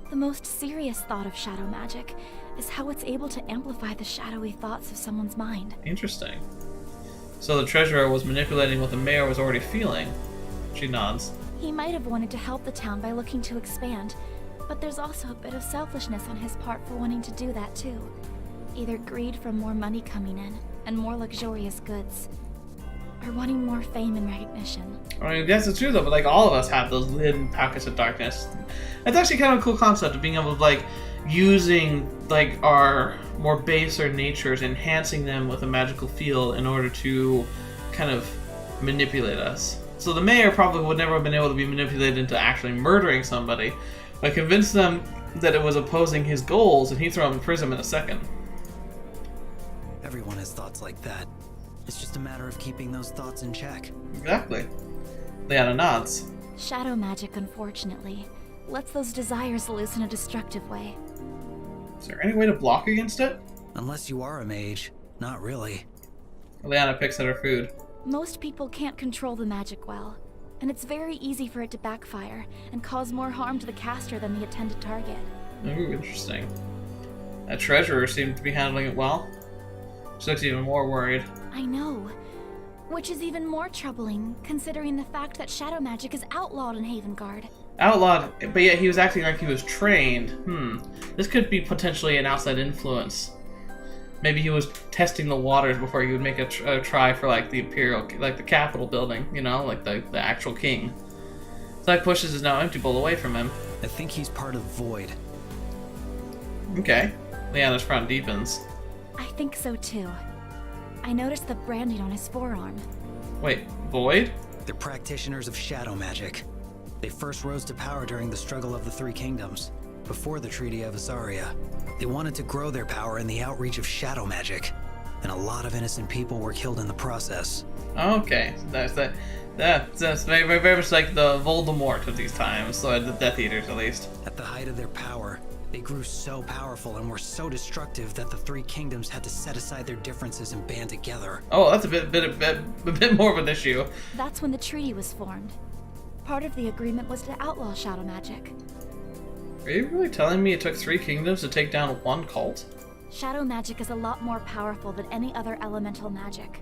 The most serious thought of shadow magic is how it's able to amplify the shadowy thoughts of someone's mind. Interesting. So the treasurer was manipulating what the mayor was already feeling. She nods. He might have wanted to help the town by looking to expand, but there's also a bit of selfishness on his part for wanting to do that too. Either greed from more money coming in and more luxurious goods, or wanting more fame and recognition. I mean, that's the truth though, but like all of us have those hidden pockets of darkness. It's actually kind of a cool concept of being able to like using like our more baser natures, enhancing them with a magical field in order to kind of manipulate us. So the mayor probably would never have been able to be manipulated into actually murdering somebody, but convince them that it was opposing his goals and he'd throw him in prison in a second. Everyone has thoughts like that. It's just a matter of keeping those thoughts in check. Exactly. Leanna nods. Shadow magic, unfortunately, lets those desires loose in a destructive way. Is there any way to block against it? Unless you are a mage. Not really. Leanna picks at her food. Most people can't control the magic well, and it's very easy for it to backfire and cause more harm to the caster than the intended target. Ooh, interesting. That treasurer seemed to be handling it well. She looks even more worried. I know. Which is even more troubling, considering the fact that shadow magic is outlawed in Havengard. Outlawed, but yet he was acting like he was trained. This could be potentially an outside influence. Maybe he was testing the waters before he would make a try for like the Imperial, like the Capitol building, you know, like the actual king. Zack pushes his now empty bowl away from him. I think he's part of Void. Okay. Leanna's frown deepens. I think so too. I noticed the branding on his forearm. Wait, Void? They're practitioners of shadow magic. They first rose to power during the struggle of the Three Kingdoms, before the Treaty of Azaria. They wanted to grow their power in the outreach of shadow magic, and a lot of innocent people were killed in the process. Okay, that's very, very much like the Voldemort of these times, so the Death Eaters at least. At the height of their power, they grew so powerful and were so destructive that the Three Kingdoms had to set aside their differences and band together. Oh, that's a bit more of an issue. That's when the treaty was formed. Part of the agreement was to outlaw shadow magic. Are you really telling me it took 3 kingdoms to take down one cult? Shadow magic is a lot more powerful than any other elemental magic,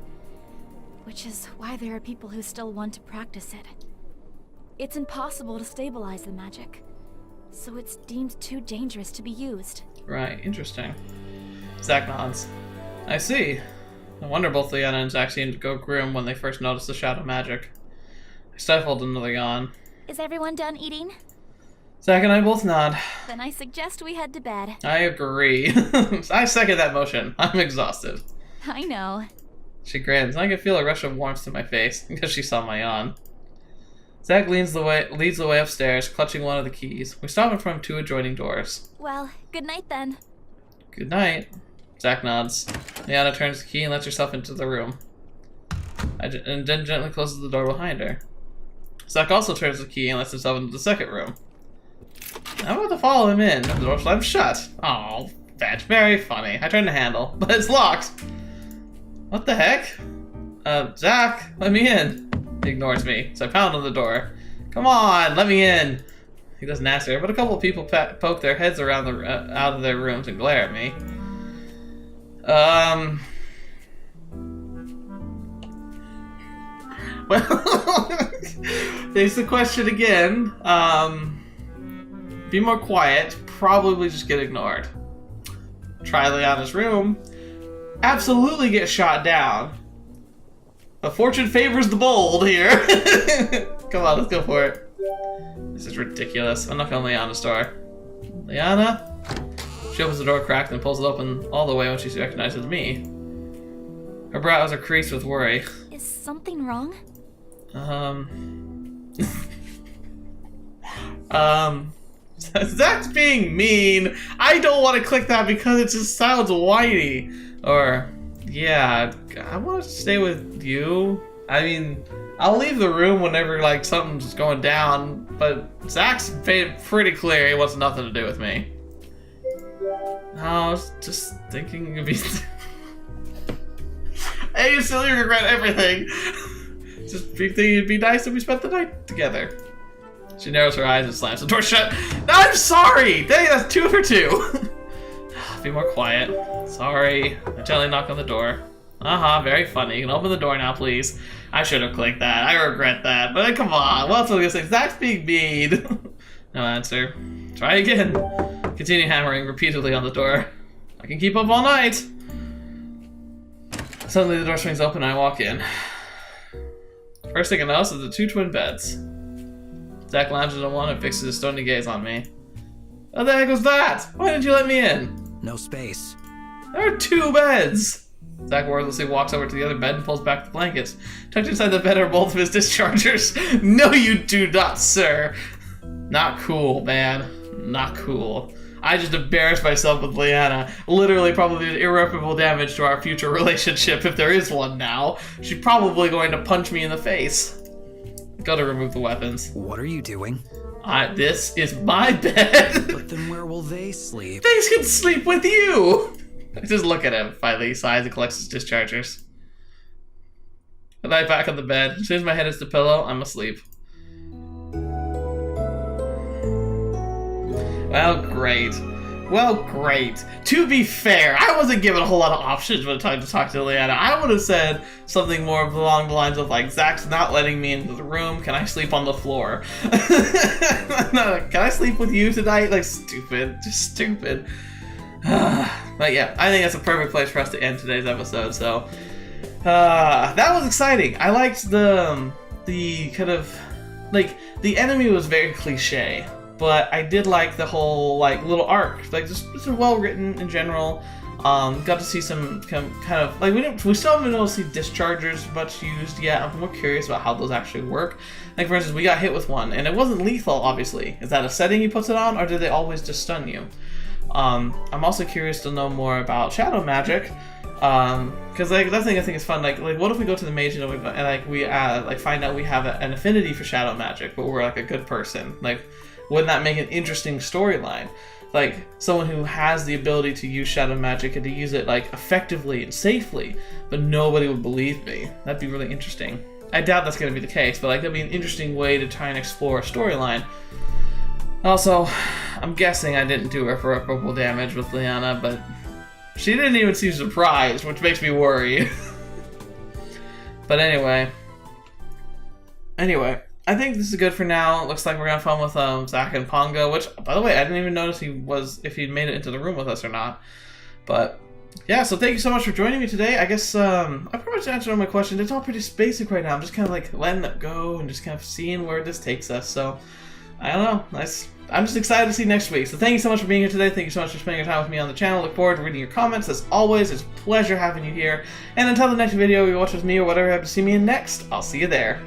which is why there are people who still want to practice it. It's impossible to stabilize the magic, so it's deemed too dangerous to be used. Right, interesting. Zack nods. I see. No wonder both Leanna and Zack seemed to go grim when they first noticed the shadow magic. I stifled another yawn. Is everyone done eating? Zack and I both nod. Then I suggest we head to bed. I agree. I second that motion. I'm exhausted. I know. She grins, and I can feel a rush of warmth to my face because she saw my yawn. Zack leads the way upstairs, clutching one of the keys. We stop in front of 2 adjoining doors. Well, good night then. Good night. Zack nods. Leanna turns the key and lets herself into the room. And then gently closes the door behind her. Zack also turns the key and lets himself into the second room. I'm about to follow him in. The door slams shut. Oh, that's very funny. I turn the handle, but it's locked. What the heck? Zack, let me in. He ignores me, so I pound on the door. Come on, let me in. He doesn't answer, but a couple of people poke their heads around out of their rooms and glare at me. Well, there's the question again. Be more quiet. Probably just get ignored. Try Leanna's room. Absolutely get shot down. But fortune favors the bold here. Come on, let's go for it. This is ridiculous. I'm knocking on Leanna's door. Leanna? She opens the door cracked and pulls it open all the way when she recognizes me. Her brows are creased with worry. Is something wrong? That's being mean. I don't want to click that because it just sounds whiny. Or, yeah, I want to stay with you. I mean, I'll leave the room whenever, like, something's going down, but Zack's made it pretty clear he wants nothing to do with me. No, I was just thinking it'd be... Hey, you silly, regret everything. Just thinking it'd be nice if we spent the night together. She narrows her eyes and slams the door shut. I'm sorry! Dang, that's 2 for 2. Be more quiet. Sorry. I gently knock on the door. Very funny. You can open the door now, please. I should have clicked that. I regret that. But come on. What else was I gonna say? Zack's being mean. No answer. Try again. Continue hammering repeatedly on the door. I can keep up all night. Suddenly the door swings open and I walk in. First thing I notice is the 2 twin beds. Zack lounges on one and fixes his stony gaze on me. What the heck was that? Why didn't you let me in? No space. There are 2 beds! Zack wordlessly walks over to the other bed and pulls back the blankets. Tucked inside the bed are both of his dischargers. No, you do not, sir. Not cool, man. Not cool. I just embarrassed myself with Leanna. Literally probably did irreparable damage to our future relationship if there is one now. She's probably going to punch me in the face. Gotta remove the weapons. What are you doing? This is my bed. But then where will they sleep? They can sleep with you. Just look at him. Finally, he sighs and collects his dischargers. I lie back on the bed. As soon as my head hits the pillow, I'm asleep. Well, great. Well, great. To be fair, I wasn't given a whole lot of options when time to talk to Leanna. I would have said something more along the lines of, like, Zack's not letting me into the room. Can I sleep on the floor? Can I sleep with you tonight? Like, stupid. Just stupid. But yeah, I think that's a perfect place for us to end today's episode. So that was exciting. I liked the kind of like the enemy was very cliche, but I did like the whole like little arc, like just well written in general. Got to see some kind of like we still haven't been able to see dischargers much used yet. I'm more curious about how those actually work. Like for instance, we got hit with one and it wasn't lethal. Obviously, is that a setting he puts it on, or do they always just stun you? I'm also curious to know more about shadow magic, because like that thing I think is fun. Like what if we go to the mage and we find out we have an affinity for shadow magic, but we're like a good person? Like, wouldn't that make an interesting storyline? Like someone who has the ability to use shadow magic and to use it like effectively and safely, but nobody would believe me. That'd be really interesting. I doubt that's going to be the case, but like that'd be an interesting way to try and explore a storyline. Also, I'm guessing I didn't do irreparable damage with LEANNA, but she didn't even seem surprised, which makes me worry. But anyway, I think this is good for now. Looks like we're gonna have fun with Zach and Pongo, which, by the way, I didn't even notice if he'd made it into the room with us or not. But yeah, so thank you so much for joining me today. I guess I pretty much answered all my questions. It's all pretty basic right now. I'm just kind of like letting it go and just kind of seeing where this takes us. So I don't know. I'm just excited to see next week. So thank you so much for being here today. Thank you so much for spending your time with me on the channel. Look forward to reading your comments. As always, it's a pleasure having you here. And until the next video you watch with me or whatever you have to see me in next, I'll see you there.